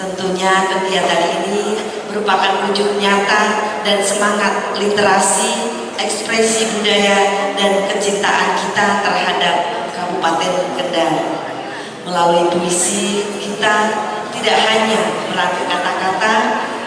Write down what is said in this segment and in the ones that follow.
Tentunya kegiatan ini merupakan wujud nyata dan semangat literasi, ekspresi budaya, dan kecintaan kita terhadap Kabupaten Kendal. Melalui puisi, kita tidak hanya merangkai kata-kata,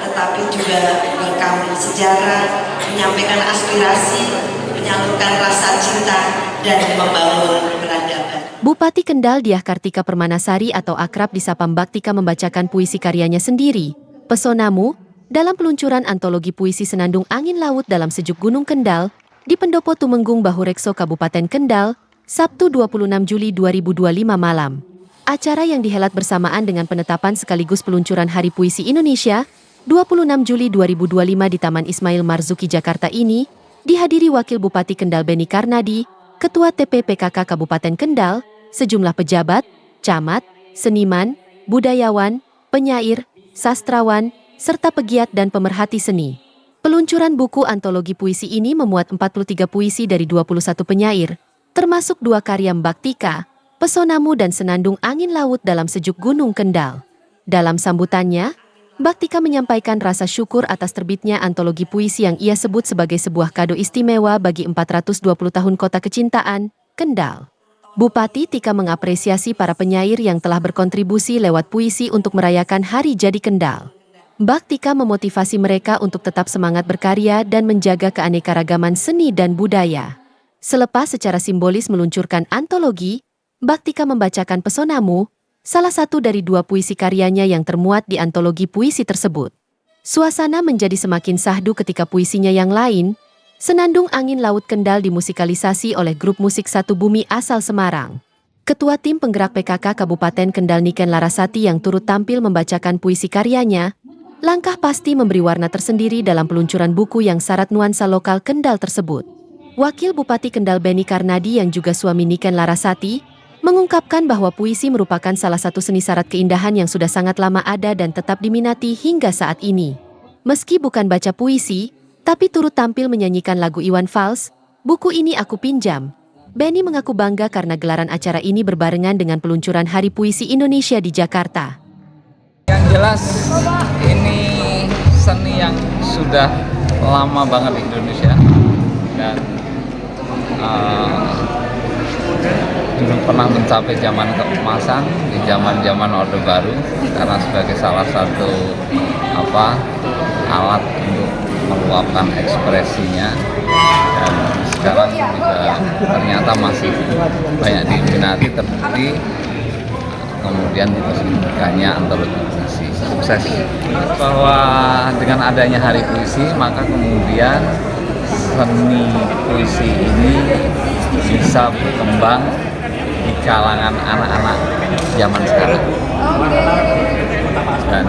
tetapi juga merekam sejarah, menyampaikan aspirasi, menyalurkan rasa cinta, dan membangun peradaban. Bupati Kendal Diah Kartika Permanasari atau akrab disapa Mbak Tika membacakan puisi karyanya sendiri, Pesonamu, dalam peluncuran antologi puisi Senandung Angin Laut dalam Sejuk Gunung Kendal, di Pendopo Tumenggung Bahurekso Kabupaten Kendal, Sabtu 26 Juli 2025 malam. Acara yang dihelat bersamaan dengan penetapan sekaligus peluncuran Hari Puisi Indonesia, 26 Juli 2025 di Taman Ismail Marzuki Jakarta ini, dihadiri Wakil Bupati Kendal Beni Karnadi, Ketua TPPKK Kabupaten Kendal, sejumlah pejabat, camat, seniman, budayawan, penyair, sastrawan, serta pegiat dan pemerhati seni. Peluncuran buku antologi puisi ini memuat 43 puisi dari 21 penyair, termasuk 2 karya Mbak Tika, Pesonamu dan Senandung Angin Laut dalam Sejuk Gunung Kendal. Dalam sambutannya, Mbak Tika menyampaikan rasa syukur atas terbitnya antologi puisi yang ia sebut sebagai sebuah kado istimewa bagi 420 tahun Kota Kecintaan, Kendal. Bupati Tika mengapresiasi para penyair yang telah berkontribusi lewat puisi untuk merayakan Hari Jadi Kendal. Mbak Tika memotivasi mereka untuk tetap semangat berkarya dan menjaga keanekaragaman seni dan budaya. Selepas secara simbolis meluncurkan antologi, Mbak Tika membacakan Pesonamu, salah satu dari 2 puisi karyanya yang termuat di antologi puisi tersebut. Suasana menjadi semakin sahdu ketika puisinya yang lain, Senandung Angin Laut Kendal dimusikalisasi oleh grup musik Satu Bumi asal Semarang. Ketua Tim Penggerak PKK Kabupaten Kendal Niken Larasati yang turut tampil membacakan puisi karyanya, langkah pasti memberi warna tersendiri dalam peluncuran buku yang syarat nuansa lokal Kendal tersebut. Wakil Bupati Kendal Beni Karnadi yang juga suami Niken Larasati, mengungkapkan bahwa puisi merupakan salah satu seni syarat keindahan yang sudah sangat lama ada dan tetap diminati hingga saat ini. Meski bukan baca puisi, tapi turut tampil menyanyikan lagu Iwan Fals, Buku Ini Aku Pinjam. Beni mengaku bangga karena gelaran acara ini berbarengan dengan peluncuran Hari Puisi Indonesia di Jakarta. Yang jelas, ini seni yang sudah lama banget di Indonesia dan dulu pernah mencapai zaman keemasan di zaman Orde Baru karena sebagai salah satu alat untuk meluapkan ekspresinya, dan sekarang juga ternyata masih banyak diminati, terbukti kemudian dipersembahkannya antologi puisi sukses. Bahwa dengan adanya Hari Puisi maka kemudian seni puisi ini bisa berkembang di kalangan anak-anak zaman sekarang, dan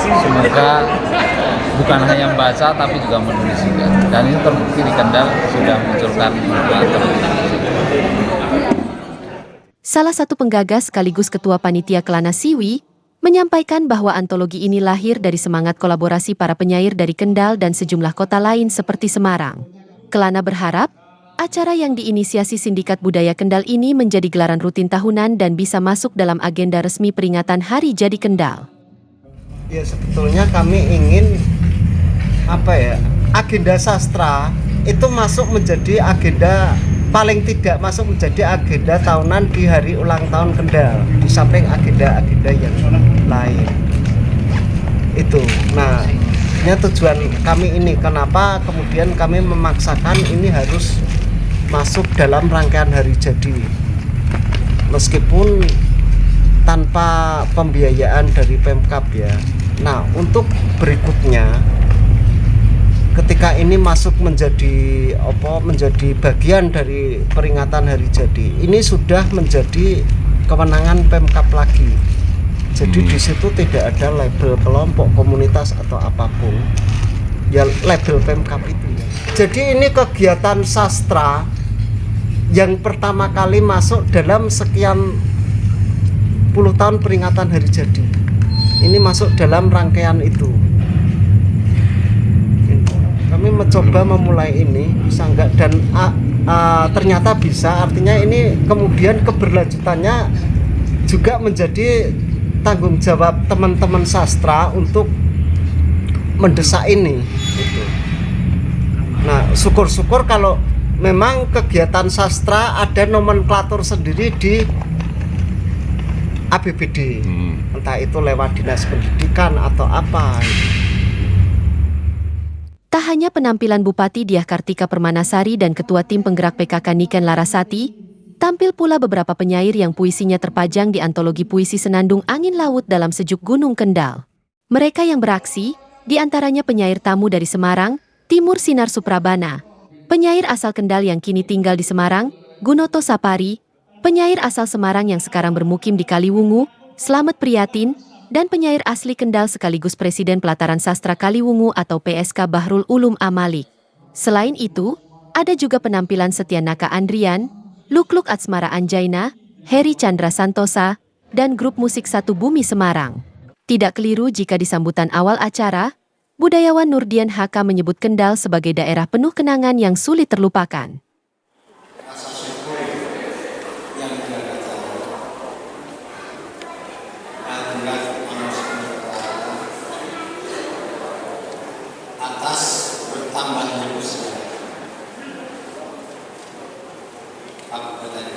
semoga bukan hanya membaca tapi juga menulis juga, dan ini terbukti di Kendal sudah munculkan antologi. Salah satu penggagas sekaligus Ketua Panitia Kelana Siwi menyampaikan bahwa antologi ini lahir dari semangat kolaborasi para penyair dari Kendal dan sejumlah kota lain seperti Semarang. Kelana berharap acara yang diinisiasi Sindikat Budaya Kendal ini menjadi gelaran rutin tahunan dan bisa masuk dalam agenda resmi peringatan Hari Jadi Kendal. Ya, sebetulnya kami ingin agenda sastra itu masuk menjadi agenda, paling tidak masuk menjadi agenda tahunan di hari ulang tahun Kendal, di samping agenda-agenda yang lain. Itu. Nah, ini tujuan kami ini. Kenapa kemudian kami memaksakan ini harus masuk dalam rangkaian hari jadi, meskipun tanpa pembiayaan dari Pemkab ya. Nah, untuk berikutnya ketika ini masuk menjadi bagian dari peringatan hari jadi, ini sudah menjadi kewenangan Pemkab lagi. Jadi di situ tidak ada label kelompok, komunitas atau apapun. Ya label Pemkab itu. Jadi ini kegiatan sastra yang pertama kali masuk dalam sekian puluh tahun peringatan hari jadi. Ini masuk dalam rangkaian itu. Kami mencoba memulai ini, bisa enggak, dan ternyata bisa. Artinya ini kemudian keberlanjutannya juga menjadi tanggung jawab teman-teman sastra untuk mendesak ini gitu. Nah, syukur-syukur kalau memang kegiatan sastra ada nomenklatur sendiri di ABBD, entah itu lewat dinas pendidikan atau apa. Tak hanya penampilan Bupati Diah Kartika Permanasari dan Ketua Tim Penggerak PKK Niken Larasati, tampil pula beberapa penyair yang puisinya terpajang di antologi puisi Senandung Angin Laut dalam Sejuk Gunung Kendal. Mereka yang beraksi, di antaranya penyair tamu dari Semarang, Timur Sinar Suprabana, penyair asal Kendal yang kini tinggal di Semarang, Gunoto Sapari, penyair asal Semarang yang sekarang bermukim di Kaliwungu, Slamet Priyatin, dan penyair asli Kendal sekaligus Presiden Pelataran Sastra Kaliwungu atau PSK Bahrul Ulum Amalik. Selain itu, ada juga penampilan Setyanaka Andrian, Lukluk Atsmara Anjaina, Heri Chandra Santosa, dan grup musik Satu Bumi Semarang. Tidak keliru jika di sambutan awal acara, budayawan Nurdian HK menyebut Kendal sebagai daerah penuh kenangan yang sulit terlupakan. Atas bertambahnya usia Kabupaten